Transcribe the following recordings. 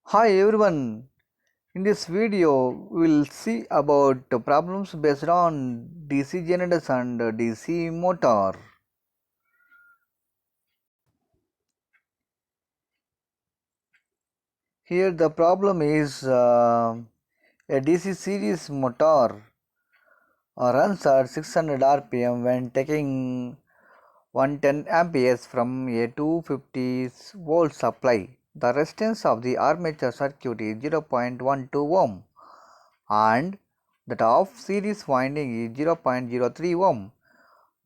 Hi everyone, in this video we will see about the problems based on DC generators and DC motor. Here the problem is a DC series motor runs at 600 rpm when taking 110 amperes from a 250 volt supply. The resistance of the armature circuit is 0.12 ohm and that of series winding is 0.03 ohm.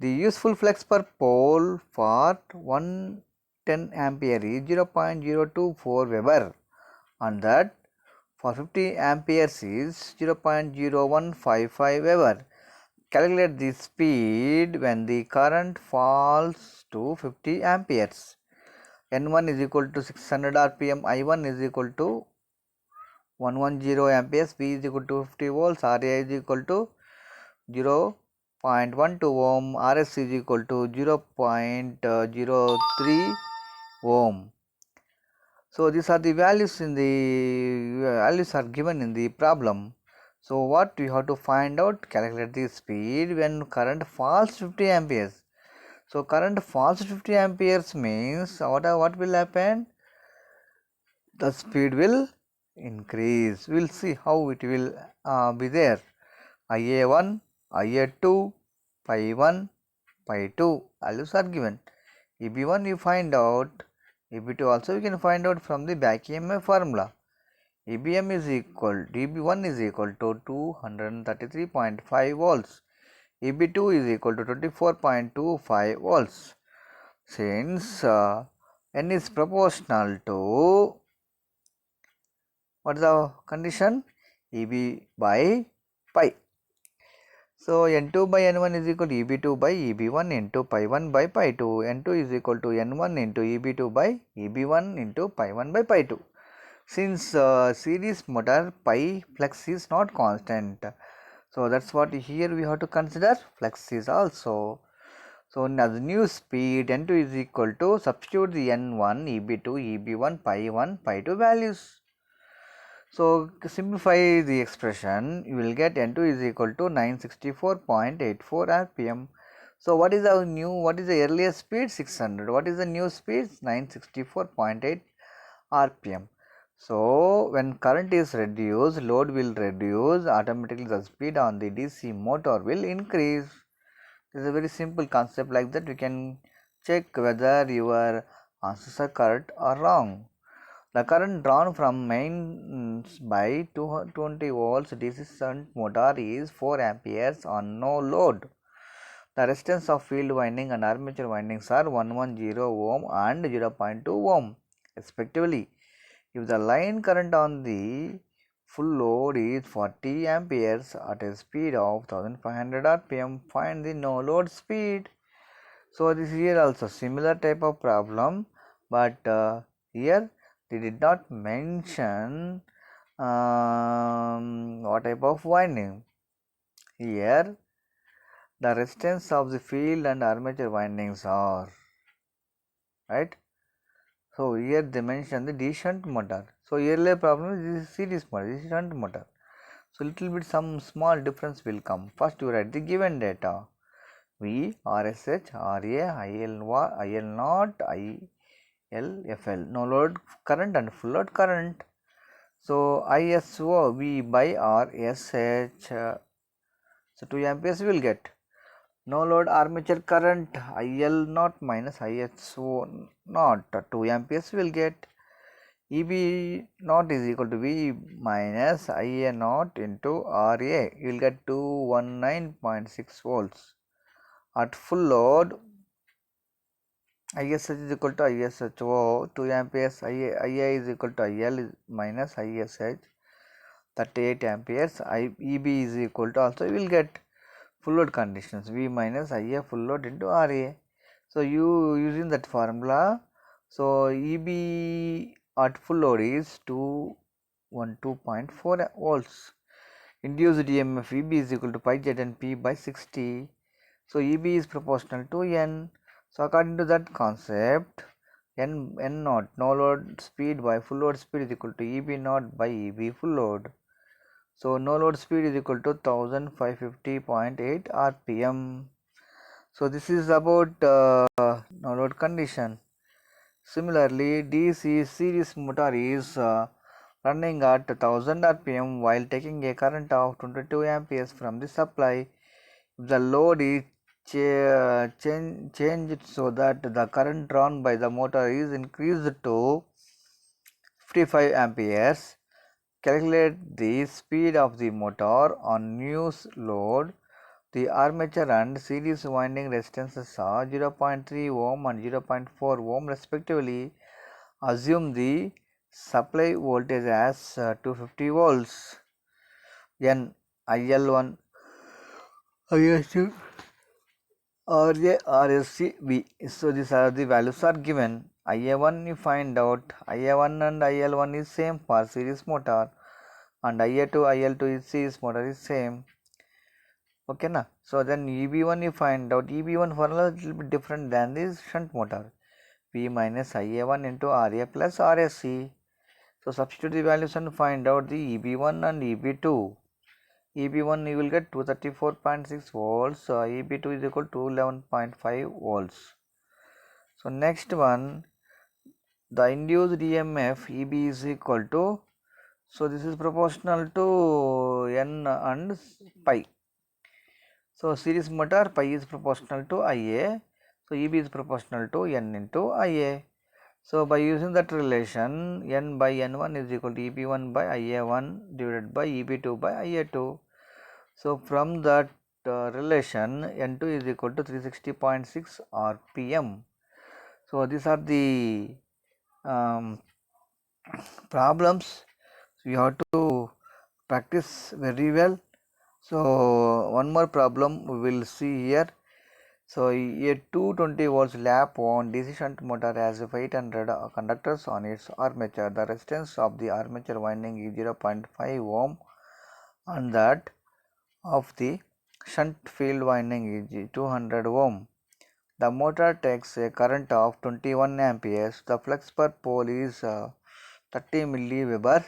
The useful flux per pole for 110 ampere is 0.024 Weber and that for 50 amperes is 0.0155 Weber. Calculate the speed when the current falls to 50 amperes. N1 is equal to 600 rpm, I1 is equal to 110 amperes, V is equal to 50 volts, RA is equal to 0.12 ohm, RS is equal to 0.03 ohm. So these are the values in the values are given in the problem. So what we have to find out, calculate the speed when current falls 50 amperes. So current falls 50 amperes means what will happen? The speed will increase. We will see how it will be there. IA1, IA2, pi 1, pi 2 values are given. EB1 you find out, EB2 also you can find out from the back EMF formula. EBM is equal, EB1 is equal to 233.5 volts. EB2 is equal to 24.25 volts. Since N is proportional to, what is the condition? EB by pi. So N2 by N1 is equal to EB2 by EB1 into pi 1 by pi 2. N2 is equal to N1 into EB2 by EB1 into pi 1 by pi 2. Since series motor pi flux is not constant, so that's what here we have to consider, flux is also. So as new speed N2 is equal to, substitute the N1, EB2, EB1, pi 1, pi 2 values. So simplify the expression, you will get N2 is equal to 964.84 rpm. So what is the earlier speed? 600. What is the new speed? 964.8 rpm. So when current is reduced, load will reduce, automatically the speed on the DC motor will increase. This is a very simple concept. Like that we can check whether your answers are correct or wrong. The current drawn from mains by 220 volts DC shunt motor is 4 amperes on no load. The resistance of field winding and armature windings are 110 ohm and 0.2 ohm respectively. If the line current on the full load is 40 amperes at a speed of 1500 rpm, find the no load speed. So this here also similar type of problem, but here they did not mention what type of winding. Here the resistance of the field and armature windings are, right. So here they mention the DC shunt motor. So earlier problem is this series motor, this is shunt motor. So little bit some small difference will come. First you write the given data. V, RSH, RA, IL naught, ILFL, no load current and full load current. So ISO V by RSH, so 2 amperes we will get. No load armature current IL naught minus ISO naught, 2 amperes we will get. EB naught is equal to V minus IA naught into RA, you will get 219.6 volts. At full load, ISH is equal to ISHO, 2 amperes, IA is equal to IL minus ISH, 38 amperes, EB is equal to, also you will get full load conditions, V minus IA full load into RA. So you using that formula, so EB at full load is 212.4 volts. Induced EMF EB is equal to pi ZN P by 60. So EB is proportional to N. So according to that concept, N naught, no load speed by full load speed is equal to EB naught by EB full load. So no load speed is equal to 1550.8 RPM. So this is about no load condition. Similarly, DC series motor is running at 1000 RPM while taking a current of 22 amperes from the supply. If the load is changed so that the current drawn by the motor is increased to 55 amperes, calculate the speed of the motor on new load. The armature and series winding resistances are 0.3 ohm and 0.4 ohm respectively. Assume the supply voltage as 250 volts. N IL1 IS2 RA RSC B. So these are the values are given. IA1 you find out. IA1 and IL1 is same for series motor, and IA2 IL2 is series motor is same. Okay na. So then EB1 you find out. EB1 formula is little bit different than this shunt motor. P minus IA1 into RA plus RSC. So substitute the values and find out the EB1 and EB2. EB1 you will get 234.6 volts, EB2 is equal to 11.5 volts. So next one, the induced EMF EB is equal to, so this is proportional to N and pi. So series motor pi is proportional to Ia, so EB is proportional to N into Ia. So by using that relation, N by N1 is equal to EB1 by Ia1 divided by EB2 by Ia2. So from that relation, N2 is equal to 360.6 RPM. So these are the problems. So you have to practice very well. So one more problem we will see here. So a 220 volts lap on DC shunt motor has 800 conductors on its armature. The resistance of the armature winding is 0.5 ohm and that of the shunt field winding is 200 ohm. The motor takes a current of 21 amperes. The flux per pole is 30 milliweber.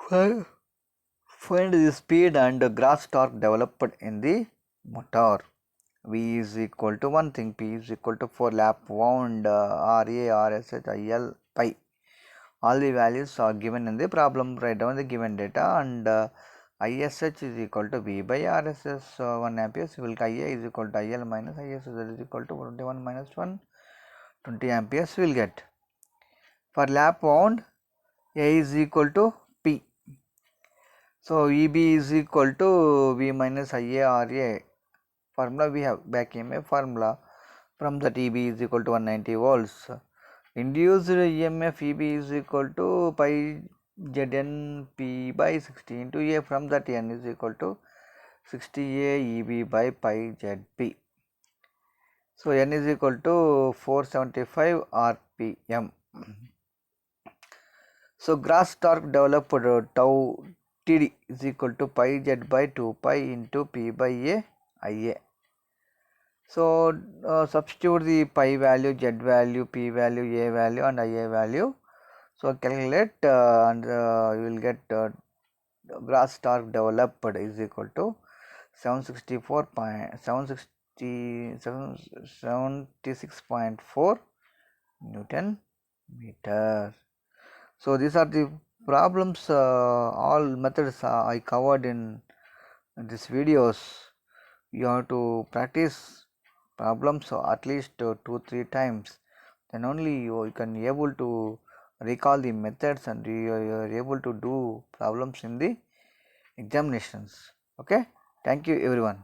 Find the speed and gross torque developed in the motor. V is equal to one thing, P is equal to 4 lap wound, RA, RSH, IL, pi. All the values are given in the problem. Write down the given data and ISH is equal to V by RSS 1 amperes. Will IA is equal to IL minus ISH, that is equal to 21 minus 1, 20 amperes we will get. For lap wound, A is equal to P. So EB is equal to V minus IA RA. Formula we have back EMF formula. From that EB is equal to 190 volts. Induced EMF EB is equal to pi Zn P by 60 into A. From that N is equal to 60A EB by pi Zp. So N is equal to 475 RPM. So gross torque developed tau Td is equal to pi Z by 2 pi into P by A Ia. So substitute the pi value, Z value, P value, A value and Ia value. So calculate and you will get gross torque developed is equal to 76.4 Newton meter. So these are the problems, all methods I covered in these videos. You have to practice problems at least 2-3 times, then only you can able to recall the methods and you are able to do problems in the examinations. Okay, thank you everyone.